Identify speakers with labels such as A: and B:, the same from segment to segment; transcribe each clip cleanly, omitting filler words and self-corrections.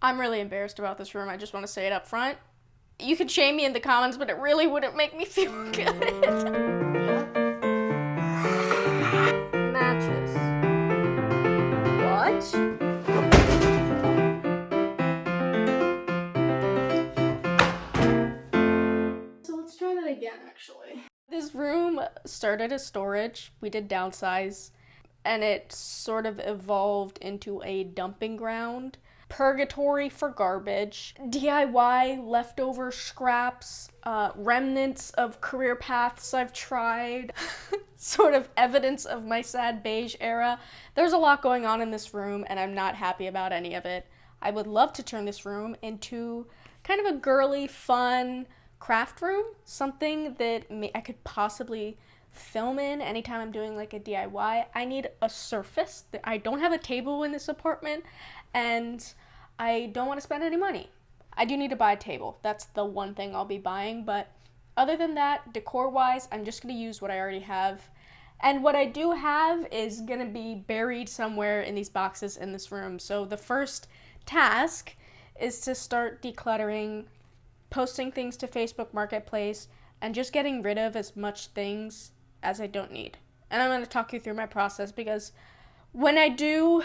A: I'm really embarrassed about this room. I just want to say it up front. You could shame me in the comments, but it really wouldn't make me feel good. Matches. What? So let's try that again, actually. This room started as storage. We did downsize, and it sort of evolved into a dumping ground. Purgatory for garbage, DIY leftover scraps, remnants of career paths I've tried, sort of evidence of my sad beige era. There's a lot going on in this room, and I'm not happy about any of it. I would love to turn this room into kind of a girly, fun craft room, something that I could possibly film in anytime I'm doing like a DIY. I need a surface. I don't have a table in this apartment, and I don't want to spend any money. I do need to buy a table. That's the one thing I'll be buying, but other than that, decor-wise, I'm just going to use what I already have. And what I do have is going to be buried somewhere in these boxes in this room. So the first task is to start decluttering, posting things to Facebook Marketplace, and just getting rid of as much things as I don't need. And I'm going to talk you through my process, because when I do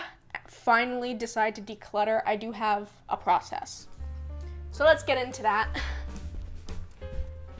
A: finally decide to declutter, I do have a process. So let's get into that.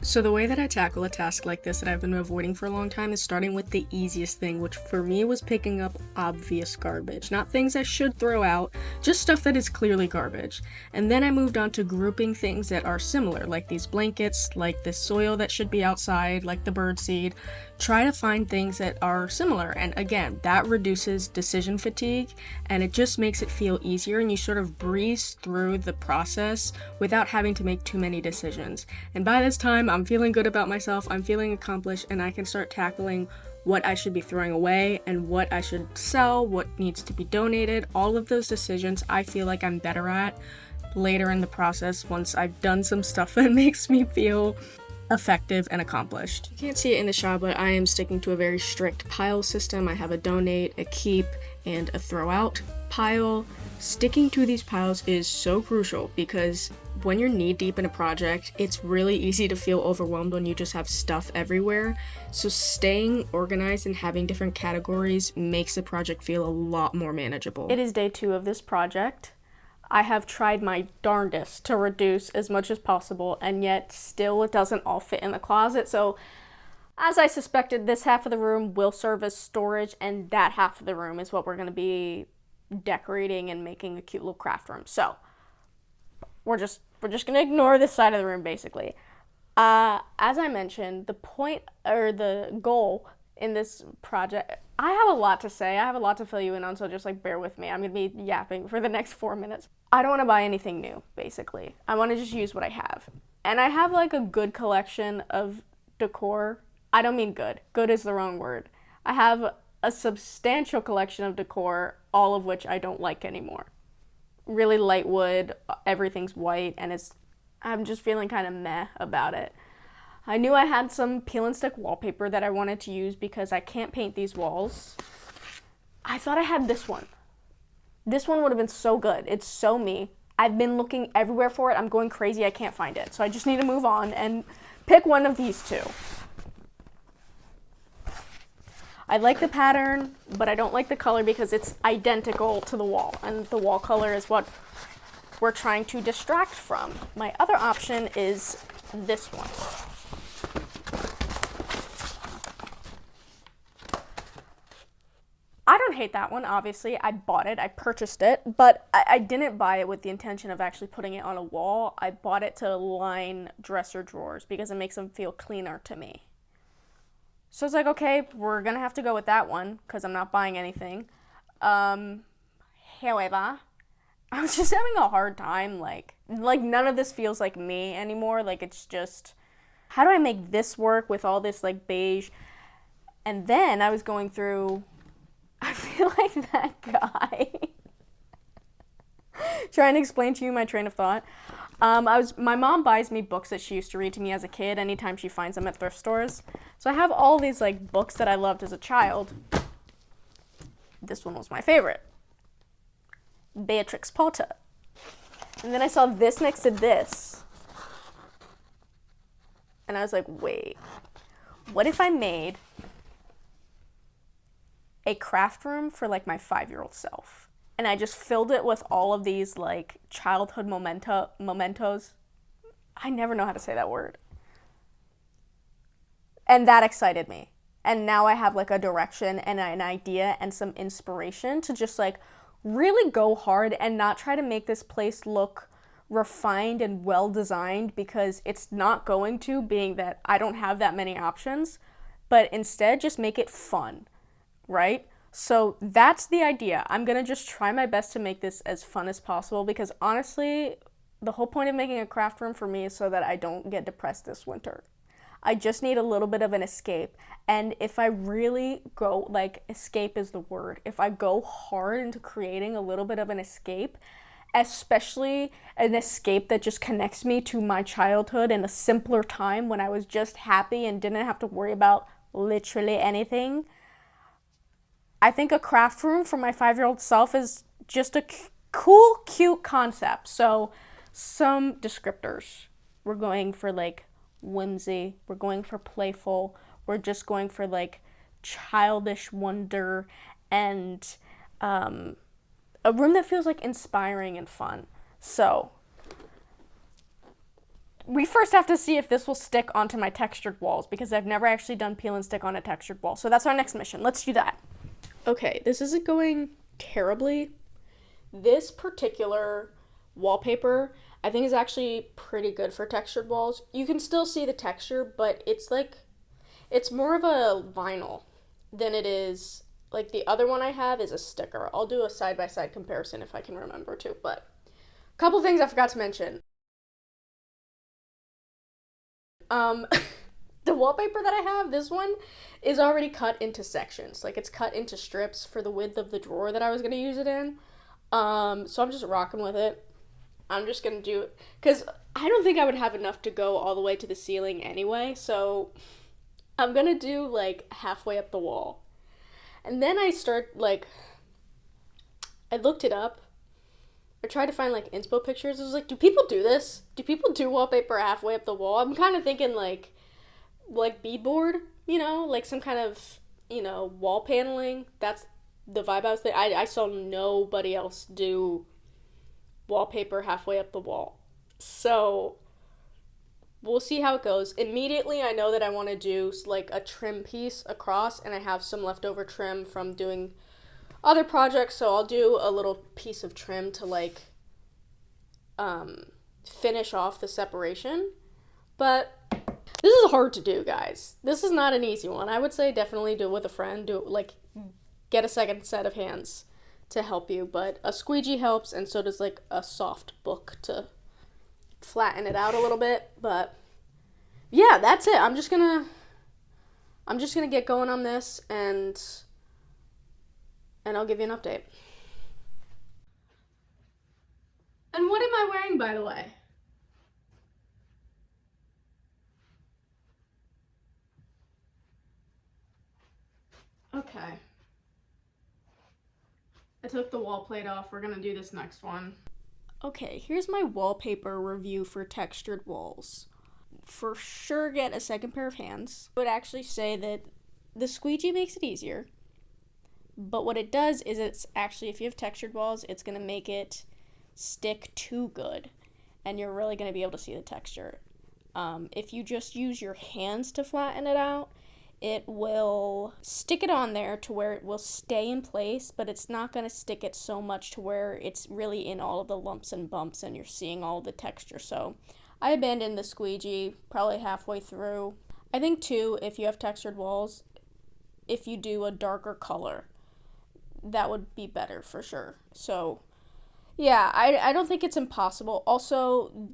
A: So the way that I tackle a task like this that I've been avoiding for a long time is starting with the easiest thing, which for me was picking up obvious garbage. Not things I should throw out, just stuff that is clearly garbage. And then I moved on to grouping things that are similar, like these blankets, like this soil that should be outside, like the birdseed. Try to find things that are similar, and again, that reduces decision fatigue, and it just makes it feel easier, and you sort of breeze through the process without having to make too many decisions. And by this time, I'm feeling good about myself, I'm feeling accomplished, and I can start tackling what I should be throwing away and what I should sell, what needs to be donated. All of those decisions I feel like I'm better at later in the process once I've done some stuff that makes me feel effective and accomplished. You can't see it in the shot, but I am sticking to a very strict pile system. I have a donate, a keep, and a throw out pile. Sticking to these piles is so crucial, because when you're knee deep in a project, it's really easy to feel overwhelmed when you just have stuff everywhere. So staying organized and having different categories makes the project feel a lot more manageable. It is day 2 of this project. I have tried my darndest to reduce as much as possible, and yet still it doesn't all fit in the closet. So as I suspected, this half of the room will serve as storage, and that half of the room is what we're going to be decorating and making a cute little craft room. So we're just going to ignore this side of the room, basically. As I mentioned, the point or the goal in this project, I have a lot to say. I have a lot to fill you in on, so just like bear with me. I'm going to be yapping for the next 4 minutes. I don't want to buy anything new, basically. I want to just use what I have. And I have like a good collection of decor. I don't mean good. Good is the wrong word. I have a substantial collection of decor, all of which I don't like anymore. Really light wood, everything's white, and I'm just feeling kind of meh about it. I knew I had some peel and stick wallpaper that I wanted to use because I can't paint these walls. I thought I had this one. This one would have been so good. It's so me. I've been looking everywhere for it. I'm going crazy. I can't find it. So I just need to move on and pick one of these two. I like the pattern, but I don't like the color because it's identical to the wall, and the wall color is what we're trying to distract from. My other option is this one. I don't hate that one, obviously. I bought it, I purchased it, but I didn't buy it with the intention of actually putting it on a wall. I bought it to line dresser drawers because it makes them feel cleaner to me. So it's like, okay, we're gonna have to go with that one because I'm not buying anything. However, I was just having a hard time, like none of this feels like me anymore. Like, it's just, how do I make this work with all this like beige? And then I was going through, I feel like that guy trying to explain to you my train of thought. My mom buys me books that she used to read to me as a kid anytime she finds them at thrift stores. So I have all these like books that I loved as a child. This one was my favorite. Beatrix Potter. And then I saw this next to this. And I was like, wait, what if I made a craft room for like my 5-year-old self? And I just filled it with all of these like childhood mementos. I never know how to say that word. And that excited me. And now I have like a direction and an idea and some inspiration to just like really go hard and not try to make this place look refined and well designed, because it's not going to, being that I don't have that many options, but instead just make it fun, right? So that's the idea. I'm gonna just try my best to make this as fun as possible, because honestly, the whole point of making a craft room for me is so that I don't get depressed this winter. I just need a little bit of an escape. And if I really go, like, escape is the word, if I go hard into creating a little bit of an escape, especially an escape that just connects me to my childhood and a simpler time when I was just happy and didn't have to worry about literally anything, I think a craft room for my 5-year-old self is just a cool, cute concept. So, some descriptors. We're going for like whimsy, we're going for playful, we're just going for like childish wonder, and a room that feels like inspiring and fun. So we first have to see if this will stick onto my textured walls, because I've never actually done peel and stick on a textured wall. So that's our next mission. Let's do that. Okay, this isn't going terribly. This particular wallpaper I think is actually pretty good for textured walls. You can still see the texture, but it's more of a vinyl than it is, like the other one I have is a sticker. I'll do a side-by-side comparison if I can remember to, but a couple things I forgot to mention. The wallpaper that I have, this one, is already cut into sections. Like, it's cut into strips for the width of the drawer that I was going to use it in. So I'm just rocking with it. I'm just going to do it, because I don't think I would have enough to go all the way to the ceiling anyway, so I'm going to do, like, halfway up the wall. And then I looked it up. I tried to find, like, inspo pictures. I was like, do people do this? Do people do wallpaper halfway up the wall? I'm kind of thinking, like beadboard, like some kind of, wall paneling. That's the vibe I was thinking. I saw nobody else do wallpaper halfway up the wall. So we'll see how it goes. Immediately, I know that I want to do, like, a trim piece across, and I have some leftover trim from doing other projects, so I'll do a little piece of trim to, like, finish off the separation. But this is hard to do, guys. This is not an easy one. I would say definitely do it with a friend. Get a second set of hands to help you. But a squeegee helps, and so does, like, a soft book to flatten it out a little bit. But yeah, that's it. I'm just gonna get going on this, and I'll give you an update. And what am I wearing, by the way? Okay. I took the wall plate off. We're gonna do this next one. Okay, here's my wallpaper review for textured walls. For sure get a second pair of hands. I would actually say that the squeegee makes it easier. But what it does is it's actually, if you have textured walls, it's gonna make it stick too good. And you're really gonna be able to see the texture. If you just use your hands to flatten it out, it will stick it on there to where it will stay in place, but it's not going to stick it so much to where it's really in all of the lumps and bumps and you're seeing all the texture. So I abandoned the squeegee probably halfway through. I think too, if you have textured walls, if you do a darker color, that would be better for sure. So yeah, I don't think it's impossible. Also,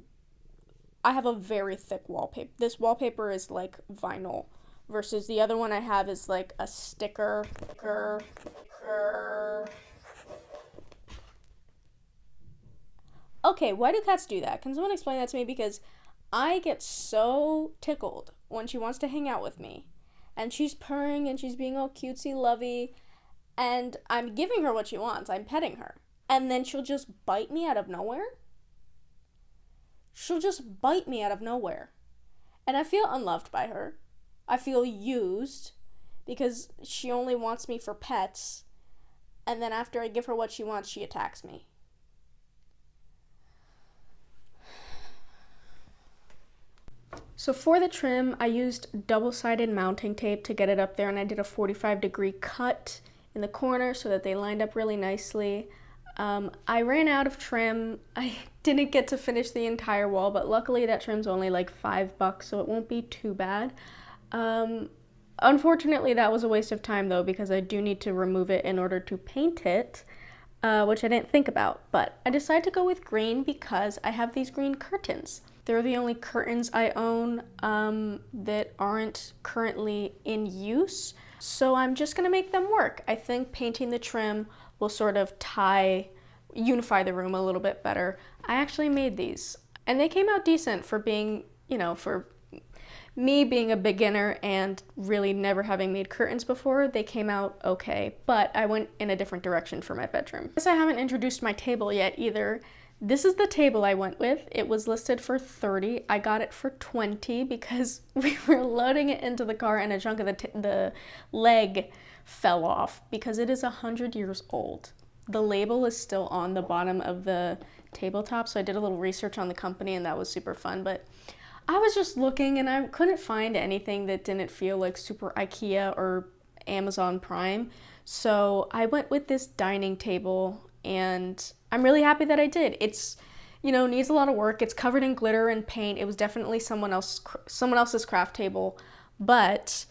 A: I have a very thick wallpaper. This wallpaper is like vinyl, versus the other one I have is like a sticker. Okay, why do cats do that? Can someone explain that to me? Because I get so tickled when she wants to hang out with me. And she's purring and she's being all cutesy lovey. And I'm giving her what she wants. I'm petting her. And then she'll just bite me out of nowhere. she'll just bite me out of nowhere. And I feel unloved by her. I feel used because she only wants me for pets. And then after I give her what she wants, she attacks me. So for the trim, I used double-sided mounting tape to get it up there, and I did a 45-degree cut in the corner so that they lined up really nicely. I ran out of trim. I didn't get to finish the entire wall, but luckily that trim's only like $5, so it won't be too bad. Unfortunately, that was a waste of time though, because I do need to remove it in order to paint it, which I didn't think about. But I decided to go with green because I have these green curtains. They're the only curtains I own that aren't currently in use, so I'm just gonna make them work. I think painting the trim will sort of unify the room a little bit better. I actually made these, and they came out decent for being, for me being a beginner and really never having made curtains before. They came out okay, but I went in a different direction for my bedroom. I guess I haven't introduced my table yet either. This is the table I went with. It was listed for $30. I got it for $20 because we were loading it into the car and a chunk of the leg fell off because it is 100 years old. The label is still on the bottom of the tabletop, so I did a little research on the company and that was super fun, but I was just looking and I couldn't find anything that didn't feel like super IKEA or Amazon Prime, so I went with this dining table and I'm really happy that I did. It's, needs a lot of work. It's covered in glitter and paint. It was definitely someone else's craft table, but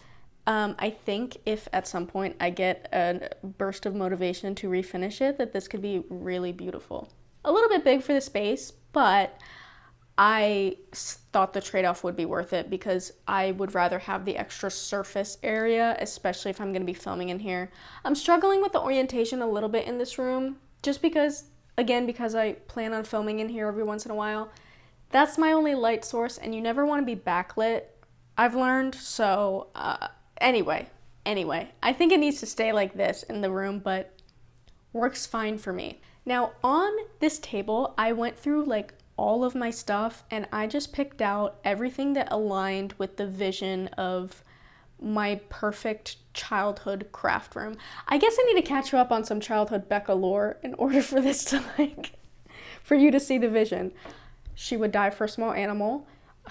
A: I think if at some point I get a burst of motivation to refinish it, that this could be really beautiful. A little bit big for the space, but I thought the trade-off would be worth it because I would rather have the extra surface area, especially if I'm going to be filming in here. I'm struggling with the orientation a little bit in this room, just because I plan on filming in here every once in a while. That's my only light source, and you never want to be backlit, I've learned, so Anyway, I think it needs to stay like this in the room, but works fine for me. Now on this table, I went through like all of my stuff and I just picked out everything that aligned with the vision of my perfect childhood craft room. I guess I need to catch you up on some childhood Becca lore in order for this to for you to see the vision. She would die for a small animal.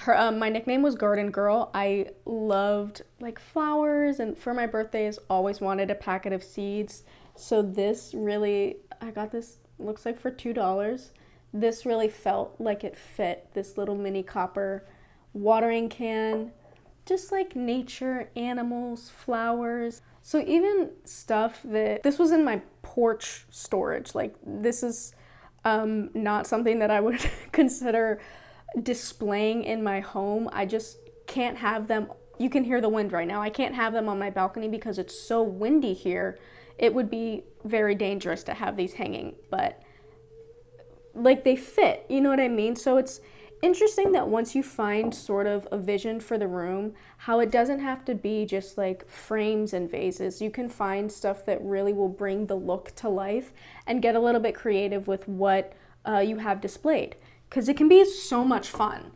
A: My nickname was Garden Girl. I loved like flowers, and for my birthdays always wanted a packet of seeds. So I got this, looks like for $2. This really felt like it fit, this little mini copper watering can, just like nature, animals, flowers. So even stuff this was in my porch storage. Like this is not something that I would consider displaying in my home. I just can't have them. You can hear the wind right now. I can't have them on my balcony because it's so windy here. It would be very dangerous to have these hanging, but like they fit, you know what I mean? So it's interesting that once you find sort of a vision for the room, how it doesn't have to be just like frames and vases. You can find stuff that really will bring the look to life and get a little bit creative with what you have displayed, because it can be so much fun.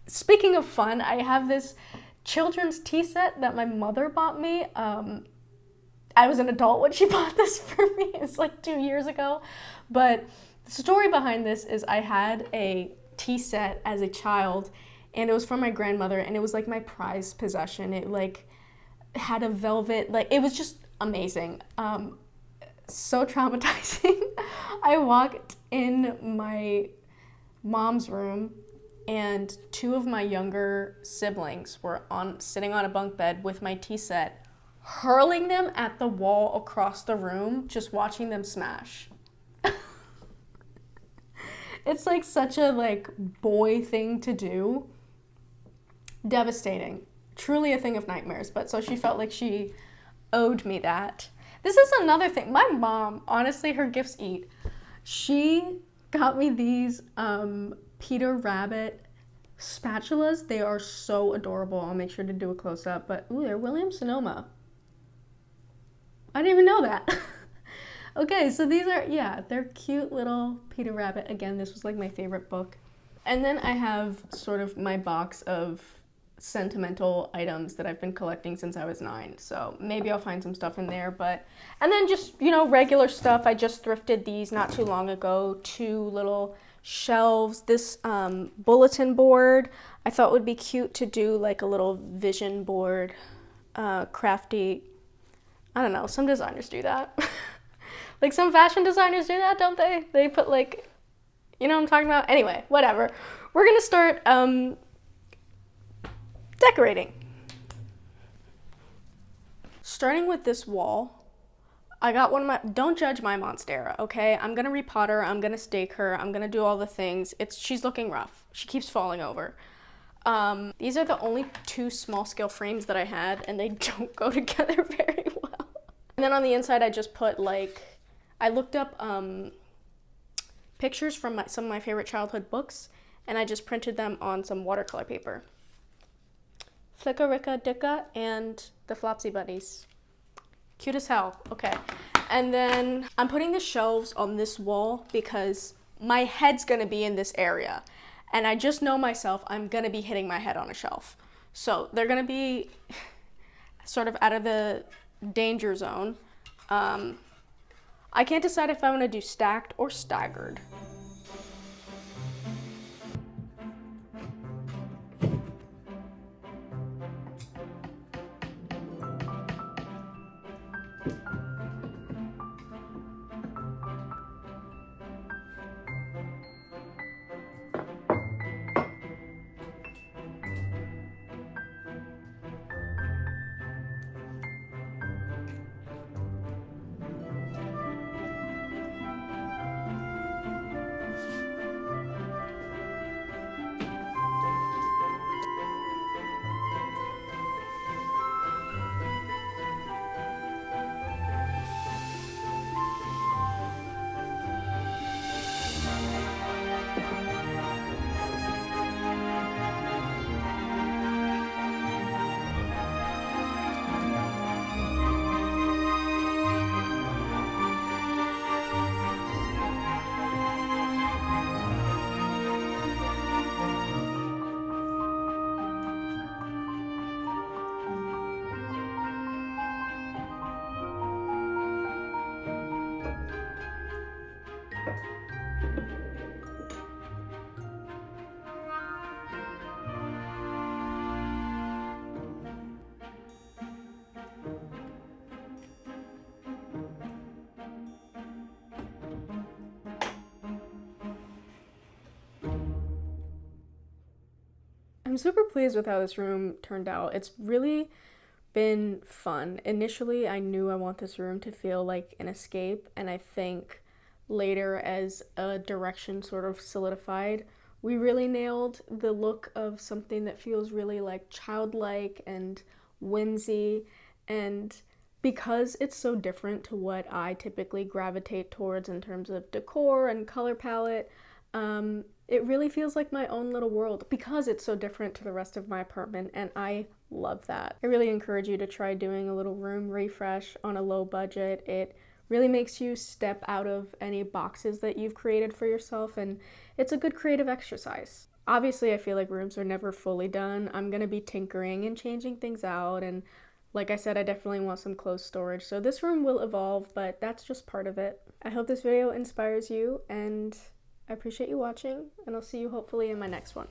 A: Speaking of fun, I have this children's tea set that my mother bought me. I was an adult when she bought this for me. It's like 2 years ago. But the story behind this is I had a tea set as a child, and it was from my grandmother, and it was like my prized possession. It like had a velvet, like it was just amazing. So traumatizing. I walked in my mom's room and two of my younger siblings were sitting on a bunk bed with my tea set, hurling them at the wall across the room, just watching them smash. It's like such a like boy thing to do. Devastating. Truly a thing of nightmares. But so she felt like she owed me that. This is another thing. My mom, honestly, her gifts eat. She got me these Peter Rabbit spatulas. They are so adorable. I'll make sure to do a close-up. But ooh, they're Williams-Sonoma. I didn't even know that. Okay, so these are, yeah, they're cute little Peter Rabbit. Again, this was like my favorite book. And then I have sort of my box of sentimental items that I've been collecting since I was 9. So maybe I'll find some stuff in there, and then just, regular stuff. I just thrifted these not too long ago, 2 little shelves. This bulletin board I thought would be cute to do like a little vision board, crafty. I don't know, some designers do that. Like some fashion designers do that, don't they? They put like, you know what I'm talking about? Anyway, whatever. We're gonna start decorating. Starting with this wall, I got one of my, don't judge my Monstera, okay? I'm gonna repot her, I'm gonna stake her, I'm gonna do all the things. She's looking rough. She keeps falling over. These are the only 2 small scale frames that I had, and they don't go together very well. And then on the inside, I just put I looked up pictures from some of my favorite childhood books, and I just printed them on some watercolor paper. Flicka Dicka and the Flopsy Bunnies. Cute as hell. Okay. And then I'm putting the shelves on this wall because my head's gonna be in this area. And I just know myself, I'm gonna be hitting my head on a shelf. So they're gonna be sort of out of the danger zone. I can't decide if I wanna do stacked or staggered. I'm super pleased with how this room turned out. It's really been fun. Initially, I knew I want this room to feel like an escape, and I think later as a direction sort of solidified, we really nailed the look of something that feels really like childlike and whimsy, and because it's so different to what I typically gravitate towards in terms of decor and color palette, it really feels like my own little world because it's so different to the rest of my apartment, and I love that. I really encourage you to try doing a little room refresh on a low budget. It really makes you step out of any boxes that you've created for yourself, and it's a good creative exercise. Obviously, I feel like rooms are never fully done. I'm gonna be tinkering and changing things out, and like I said, I definitely want some clothes storage, so this room will evolve, but that's just part of it. I hope this video inspires you, and I appreciate you watching, and I'll see you hopefully in my next one.